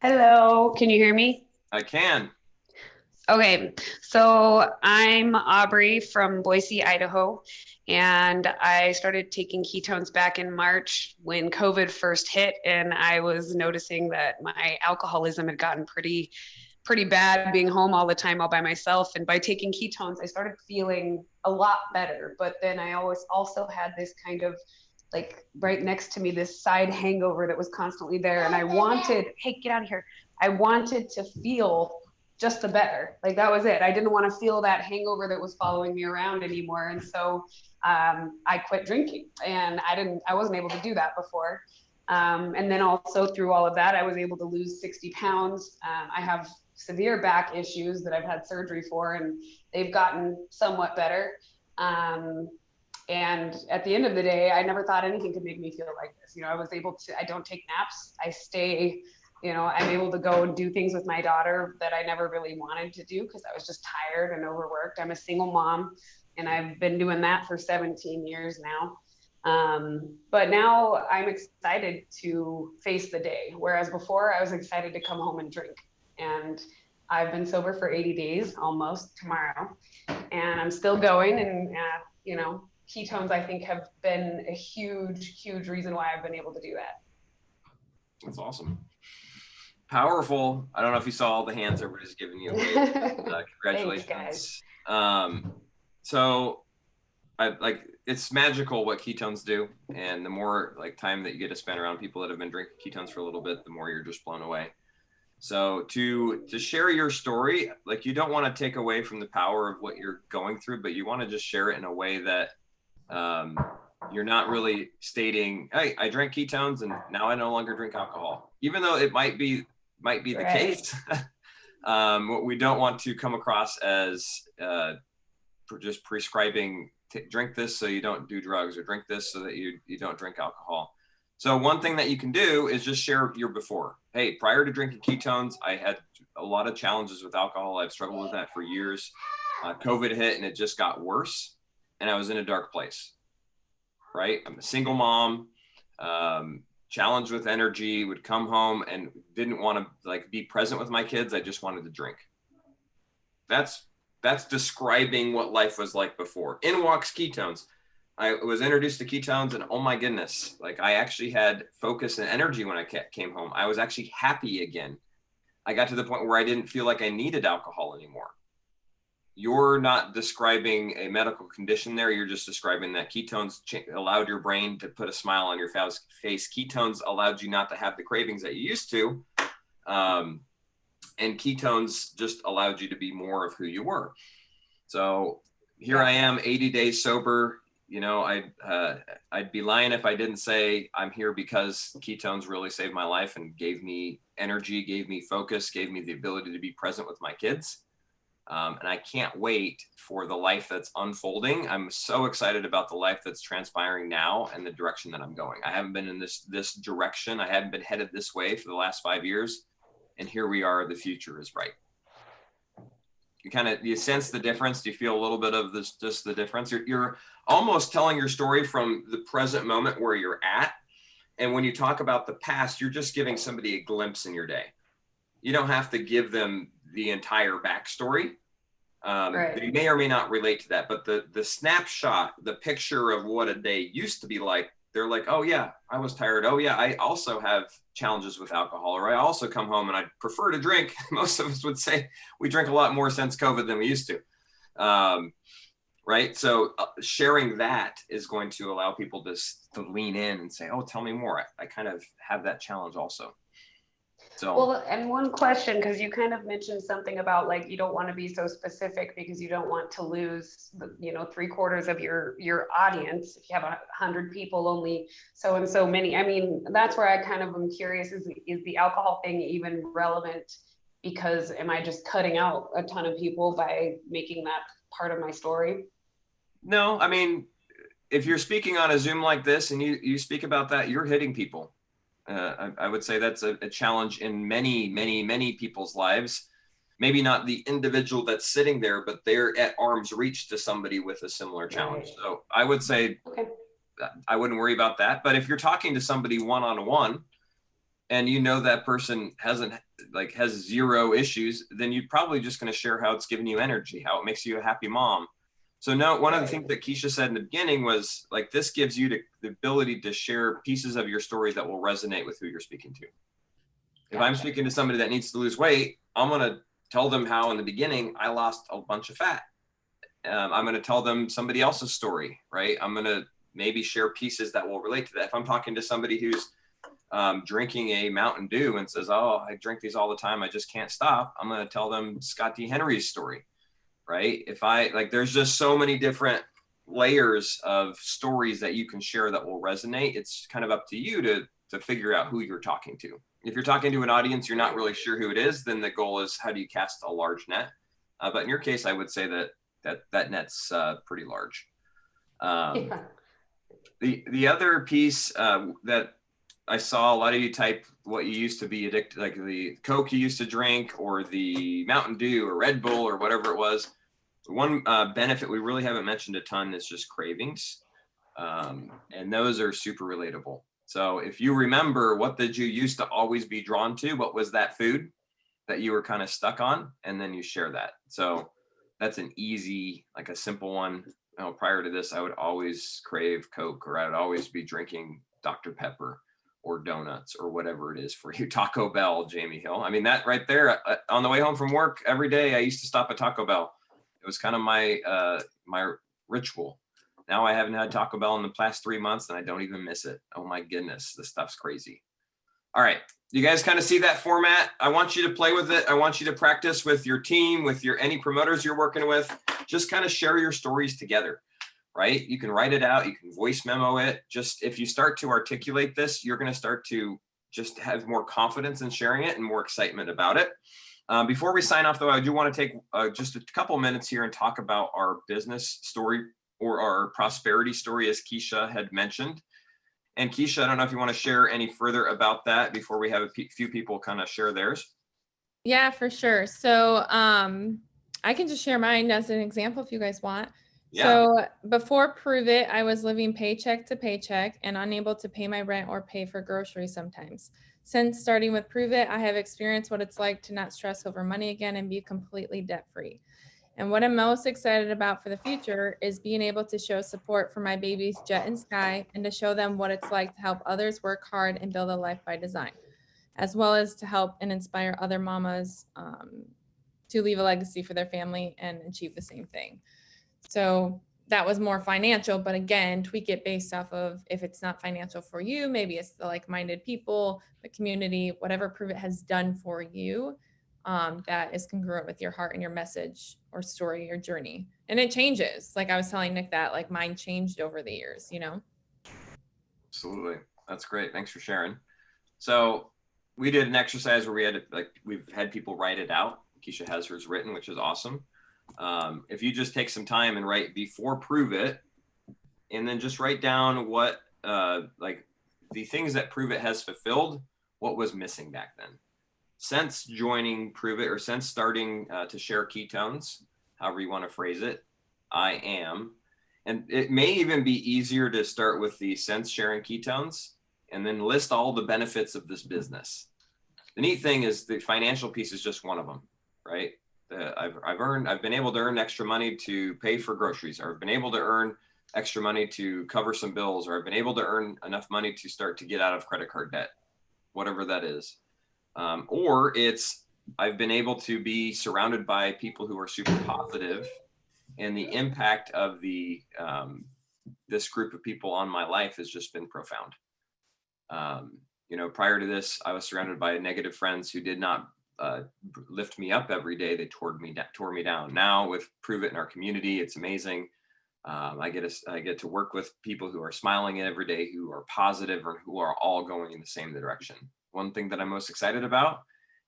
[SPEAKER 7] Hello, can you hear me?
[SPEAKER 1] I can.
[SPEAKER 7] Okay, so I'm Aubrey from Boise, Idaho, and I started taking ketones back in March when COVID first hit, and I was noticing that my alcoholism had gotten pretty bad, being home all the time all by myself. And by taking ketones, I started feeling a lot better. But then I always also had this kind of like right next to me, this side hangover that was constantly there. And I wanted, hey, get out of here. I wanted to feel just the better. Like that was it. I didn't want to feel that hangover that was following me around anymore. And so I quit drinking, and I wasn't able to do that before. And then also through all of that, I was able to lose 60 pounds. I have severe back issues that I've had surgery for, and they've gotten somewhat better. And at the end of the day, I never thought anything could make me feel like this. You know, I don't take naps. I stay, you know, I'm able to go and do things with my daughter that I never really wanted to do because I was just tired and overworked. I'm a single mom, and I've been doing that for 17 years now. But now I'm excited to face the day. Whereas before I was excited to come home and drink. And I've been sober for 80 days, almost tomorrow. And I'm still going. And, you know, ketones, I think, have been a huge, huge reason why I've been able to do that.
[SPEAKER 1] That's awesome. Powerful. I don't know if you saw all the hands everybody's giving you. Congratulations.
[SPEAKER 7] Thanks, guys.
[SPEAKER 1] So it's magical what ketones do. And the more like time that you get to spend around people that have been drinking ketones for a little bit, the more you're just blown away. So to share your story, like you don't want to take away from the power of what you're going through, but you want to just share it in a way that you're not really stating, hey, I drank ketones and now I no longer drink alcohol, even though it might be the case. What we don't want to come across as just prescribing, drink this so you don't do drugs, or drink this so that you don't drink alcohol. So one thing that you can do is just share your before. Hey, prior to drinking ketones, I had a lot of challenges with alcohol. I've struggled with that for years. COVID hit and it just got worse, and I was in a dark place, right? I'm a single mom, challenged with energy, would come home and didn't want to like be present with my kids. I just wanted to drink. That's describing what life was like before. In walks ketones. I was introduced to ketones, and oh my goodness, like I actually had focus and energy when I came home. I was actually happy again. I got to the point where I didn't feel like I needed alcohol anymore. You're not describing a medical condition there. You're just describing that ketones allowed your brain to put a smile on your face. Ketones allowed you not to have the cravings that you used to. And ketones just allowed you to be more of who you were. So here I am, 80 days sober. I'd be lying if I didn't say I'm here because ketones really saved my life and gave me energy, gave me focus, gave me the ability to be present with my kids. And I can't wait for the life that's unfolding. I'm so excited about the life that's transpiring now and the direction that I'm going. I haven't been in this direction. I haven't been headed this way for the last 5 years. And here we are, the future is bright. Do you sense the difference? Do you feel a little bit of this, just the difference? You're almost telling your story from the present moment where you're at. And when you talk about the past, you're just giving somebody a glimpse in your day. You don't have to give them the entire backstory.
[SPEAKER 7] Right.
[SPEAKER 1] They may or may not relate to that, but the snapshot, the picture of what a day used to be like, they're like, oh yeah, I was tired. Oh yeah, I also have challenges with alcohol, or I also come home and I prefer to drink. Most of us would say we drink a lot more since COVID than we used to. Right. So sharing that is going to allow people to lean in and say, oh, tell me more. I kind of have that challenge also. So,
[SPEAKER 7] well, and one question, because you kind of mentioned something about like you don't want to be so specific because you don't want to lose, 3/4 of your audience. If you have 100 people, only so and so many. I mean, that's where I kind of am curious: is the alcohol thing even relevant? Because am I just cutting out a ton of people by making that part of my story?
[SPEAKER 1] No, I mean, if you're speaking on a Zoom like this and you speak about that, you're hitting people. I would say that's a challenge in many, many, many people's lives. Maybe not the individual that's sitting there, but they're at arm's reach to somebody with a similar challenge. Right. So I would say, okay, I wouldn't worry about that. But if you're talking to somebody one-on-one and that person has zero issues, then you're probably just going to share how it's giving you energy, how it makes you a happy mom. So no, one of the things that Keisha said in the beginning was like, this gives you the ability to share pieces of your story that will resonate with who you're speaking to. If I'm speaking to somebody that needs to lose weight, I'm going to tell them how in the beginning I lost a bunch of fat. I'm going to tell them somebody else's story, right? I'm going to maybe share pieces that will relate to that. If I'm talking to somebody who's drinking a Mountain Dew and says, oh, I drink these all the time, I just can't stop, I'm going to tell them Scott D. Henry's story. Right? There's just so many different layers of stories that you can share that will resonate. It's kind of up to you to figure out who you're talking to. If you're talking to an audience, you're not really sure who it is, then the goal is how do you cast a large net? But in your case, I would say that net's pretty large. The other piece that I saw a lot of you type what you used to be addicted, like the Coke you used to drink or the Mountain Dew or Red Bull or whatever it was. One benefit we really haven't mentioned a ton is just cravings. And those are super relatable. So if you remember, what did you used to always be drawn to? What was that food that you were kind of stuck on? And then you share that. So that's an easy, like a simple one. Prior to this, I would always crave Coke, or I would always be drinking Dr. Pepper or donuts or whatever it is for you. Taco Bell, Jamie Hill. I mean, that right there, on the way home from work every day, I used to stop at Taco Bell. It was kind of my ritual. Now I haven't had Taco Bell in the past 3 months and I don't even miss it. Oh my goodness, this stuff's crazy. All right, you guys kind of see that format? I want you to play with it. I want you to practice with your team, with any promoters you're working with. Just kind of share your stories together, right? You can write it out, you can voice memo it. Just if you start to articulate this, you're going to start to just have more confidence in sharing it and more excitement about it. Before we sign off, though, I do want to take just a couple minutes here and talk about our business story, or our prosperity story, as Keisha had mentioned. And Keisha, I don't know if you want to share any further about that before we have a few people kind of share theirs.
[SPEAKER 2] Yeah, for sure. So I can just share mine as an example if you guys want. Yeah. So before Prove It, I was living paycheck to paycheck and unable to pay my rent or pay for groceries sometimes. Since starting with Prove It, I have experienced what it's like to not stress over money again and be completely debt-free. And what I'm most excited about for the future is being able to show support for my babies, Jet and Sky, and to show them what it's like to help others work hard and build a life by design, as well as to help and inspire other mamas to leave a legacy for their family and achieve the same thing. So that was more financial, but again, tweak it based off of if it's not financial for you, maybe it's the like-minded people, the community, whatever Prove It has done for you. that is congruent with your heart and your message or story or journey. And it changes. Like I was telling Nick that like mine changed over the years, you know?
[SPEAKER 1] Absolutely. That's great. Thanks for sharing. So we did an exercise where we've had people write it out. Keisha has hers written, which is awesome. If you just take some time and write before Prove It, and then just write down what, like the things that Prove It has fulfilled, what was missing back then. Since joining Prove It, or since starting to share ketones, however you want to phrase it, I am. And it may even be easier to start with the since sharing ketones and then list all the benefits of this business. The neat thing is the financial piece is just one of them, right? I've been able to earn extra money to pay for groceries, or I've been able to earn extra money to cover some bills, or I've been able to earn enough money to start to get out of credit card debt, whatever that is. Or it's, I've been able to be surrounded by people who are super positive, and the impact of this group of people on my life has just been profound. You know, prior to this, I was surrounded by negative friends who did not lift me up every day. They tore me down. Now with Prove It in our community, it's amazing. I get to work with people who are smiling every day, who are positive, or who are all going in the same direction. One thing that I'm most excited about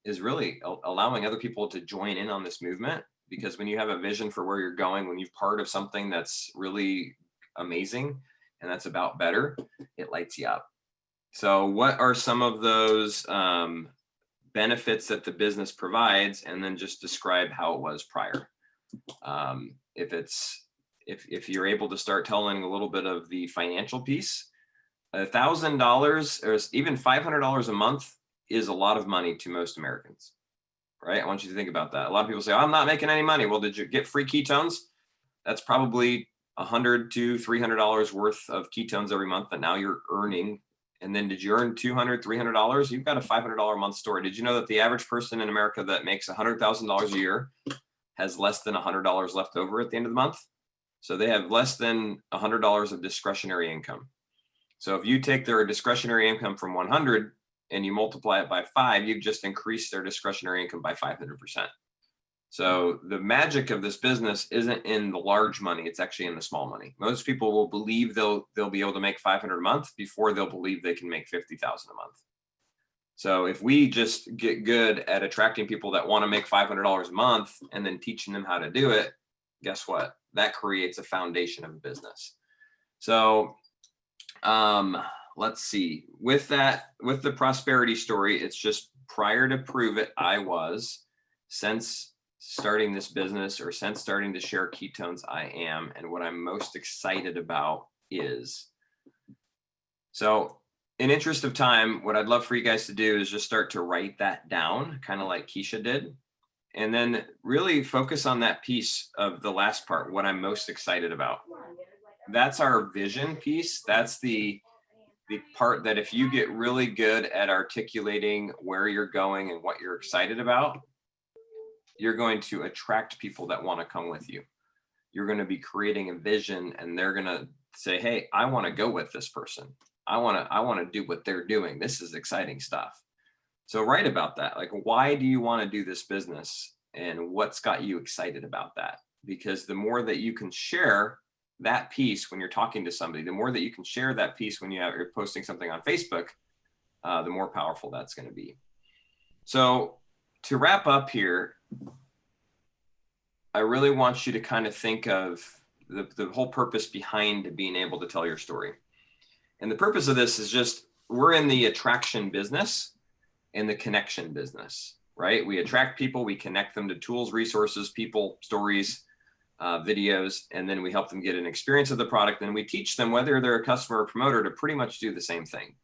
[SPEAKER 1] is really allowing other people to join in on this movement, because when you have a vision for where you're going, when you're part of something that's really amazing and that's about better, it lights you up. So what are some of those benefits that the business provides, and then just describe how it was prior? If you're able to start telling a little bit of the financial piece, $1,000 or even $500 a month is a lot of money to most Americans, right? I want you to think about that. A lot of people say, oh, I'm not making any money. Well, did you get free ketones? That's probably $100 to $300 worth of ketones every month that now you're earning. And then did you earn $200, $300? You've got a $500 a month story. Did you know that the average person in America that makes $100,000 a year has less than $100 left over at the end of the month? So they have less than $100 of discretionary income. So if you take their discretionary income from 100 and you multiply it by 5, you've just increased their discretionary income by 500%. So the magic of this business isn't in the large money, it's actually in the small money. Most people will believe they'll be able to make 500 a month before they'll believe they can make 50,000 a month. So if we just get good at attracting people that want to make $500 a month and then teaching them how to do it, guess what? That creates a foundation of a business. So let's see, with the prosperity story, it's just prior to Prove It, I was, since starting this business, or since starting to share ketones, I am. And what I'm most excited about is, so in interest of time, what I'd love for you guys to do is just start to write that down, kind of like Keisha did. And then really focus on that piece of the last part, what I'm most excited about. That's our vision piece. That's the part that if you get really good at articulating where you're going and what you're excited about, you're going to attract people that want to come with you. You're going to be creating a vision, and they're going to say, hey, I want to go with this person. I want to do what they're doing. This is exciting stuff. So write about that. Like, why do you want to do this business, and what's got you excited about that? Because the more that you can share that piece when you're talking to somebody, the more that you can share that piece when you're posting something on Facebook, the more powerful that's going to be. So to wrap up here, I really want you to kind of think of the whole purpose behind being able to tell your story. And the purpose of this is just, we're in the attraction business and the connection business, right? We attract people, we connect them to tools, resources, people, stories, videos, and then we help them get an experience of the product. And we teach them, whether they're a customer or promoter, to pretty much do the same thing.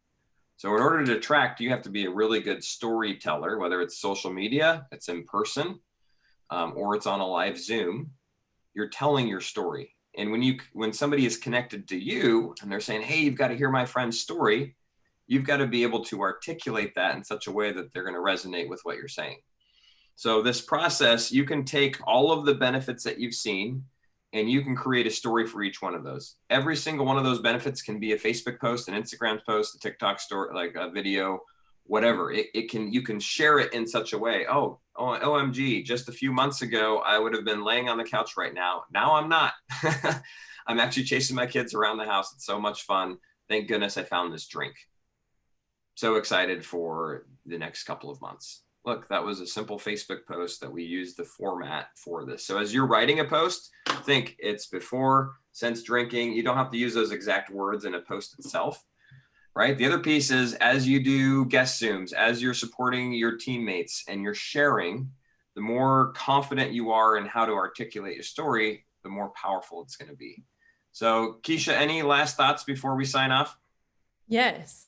[SPEAKER 1] So in order to attract, you have to be a really good storyteller, whether it's social media, it's in person, or it's on a live Zoom. You're telling your story. And when somebody is connected to you and they're saying, hey, you've got to hear my friend's story, you've got to be able to articulate that in such a way that they're going to resonate with what you're saying. So this process, you can take all of the benefits that you've seen and you can create a story for each one of those. Every single one of those benefits can be a Facebook post, an Instagram post, a TikTok story, like a video, whatever. You can share it in such a way. Oh, OMG, just a few months ago, I would have been laying on the couch right now. Now I'm not. I'm actually chasing my kids around the house. It's so much fun. Thank goodness I found this drink. So excited for the next couple of months. Look, that was a simple Facebook post that we used the format for this. So as you're writing a post, think it's before, since drinking. You don't have to use those exact words in a post itself, right? The other piece is as you do guest Zooms, as you're supporting your teammates and you're sharing, the more confident you are in how to articulate your story, the more powerful it's going to be. So Keisha, any last thoughts before we sign off?
[SPEAKER 2] Yes.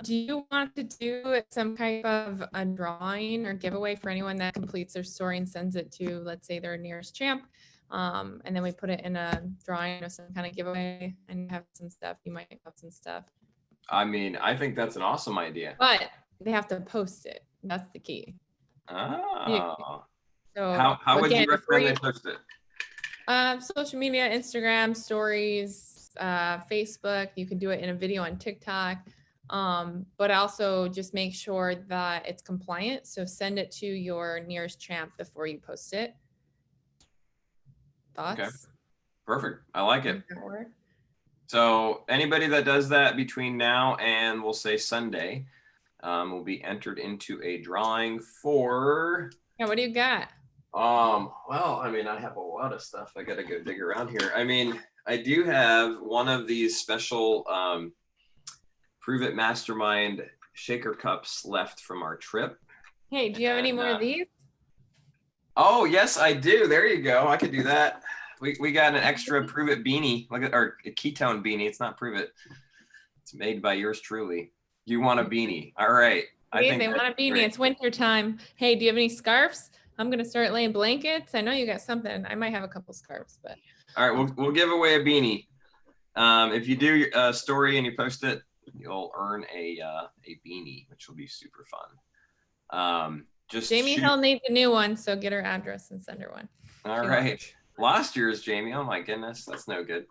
[SPEAKER 2] Do you want to do some type of a drawing or giveaway for anyone that completes their story and sends it to, let's say, their nearest champ? And then we put it in a drawing or some kind of giveaway and have some stuff. You might have some stuff.
[SPEAKER 1] I mean, I think that's an awesome idea.
[SPEAKER 2] But they have to post it. That's the key.
[SPEAKER 1] Oh.
[SPEAKER 2] So
[SPEAKER 1] how would
[SPEAKER 2] again,
[SPEAKER 1] you recommend they post it?
[SPEAKER 2] Social media, Instagram, stories, Facebook. You can do it in a video on TikTok. But also just make sure that it's compliant. So send it to your nearest champ before you post it. Thoughts?
[SPEAKER 1] Okay. Perfect. I like it. So anybody that does that between now and we'll say Sunday will be entered into a drawing for.
[SPEAKER 2] Yeah. What do you got?
[SPEAKER 1] Well, I mean, I have a lot of stuff. I got to go dig around here. I mean, I do have one of these special, Prove It Mastermind shaker cups left from our trip.
[SPEAKER 2] Hey, do you have any more of these?
[SPEAKER 1] Oh, yes, I do. There you go. I could do that. We got an extra Prove It beanie. Look at our ketone beanie. It's not Prove It. It's made by yours truly. You want a beanie. All right.
[SPEAKER 2] I think they want a beanie. Great. It's winter time. Hey, do you have any scarves? I'm going to start laying blankets. I know you got something. I might have a couple scarves, but. All
[SPEAKER 1] right. We'll give away a beanie. If you do a story and you post it, you'll earn a beanie, which will be super fun. Just
[SPEAKER 2] Jamie Hill needs a new one, so get her address and send her one.
[SPEAKER 1] All right. Last year's Jamie. Oh my goodness, that's no good.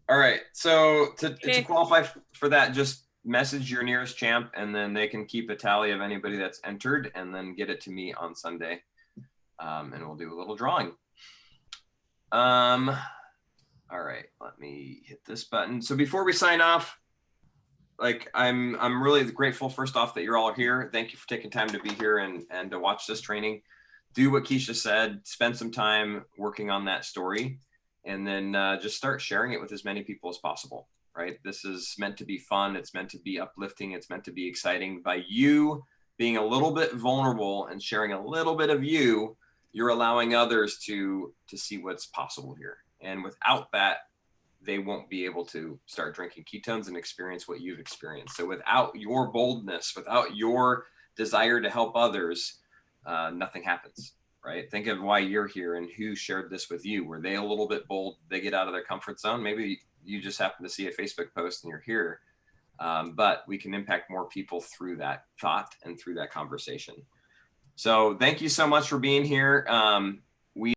[SPEAKER 1] All right. So to qualify for that, just message your nearest champ, and then they can keep a tally of anybody that's entered, and then get it to me on Sunday, and we'll do a little drawing. All right. Let me hit this button. So before we sign off. Like I'm really grateful first off that you're all here. Thank you for taking time to be here and to watch this training. Do what Keisha said, spend some time working on that story, and then just start sharing it with as many people as possible, right? This is meant to be fun. It's meant to be uplifting. It's meant to be exciting. By you being a little bit vulnerable and sharing a little bit of you, you're allowing others to see what's possible here. And without that, they won't be able to start drinking ketones and experience what you've experienced. So without your boldness, without your desire to help others, nothing happens, right? Think of why you're here and who shared this with you. Were they a little bit bold? They get out of their comfort zone. Maybe you just happen to see a Facebook post and you're here, but we can impact more people through that thought and through that conversation. So thank you so much for being here.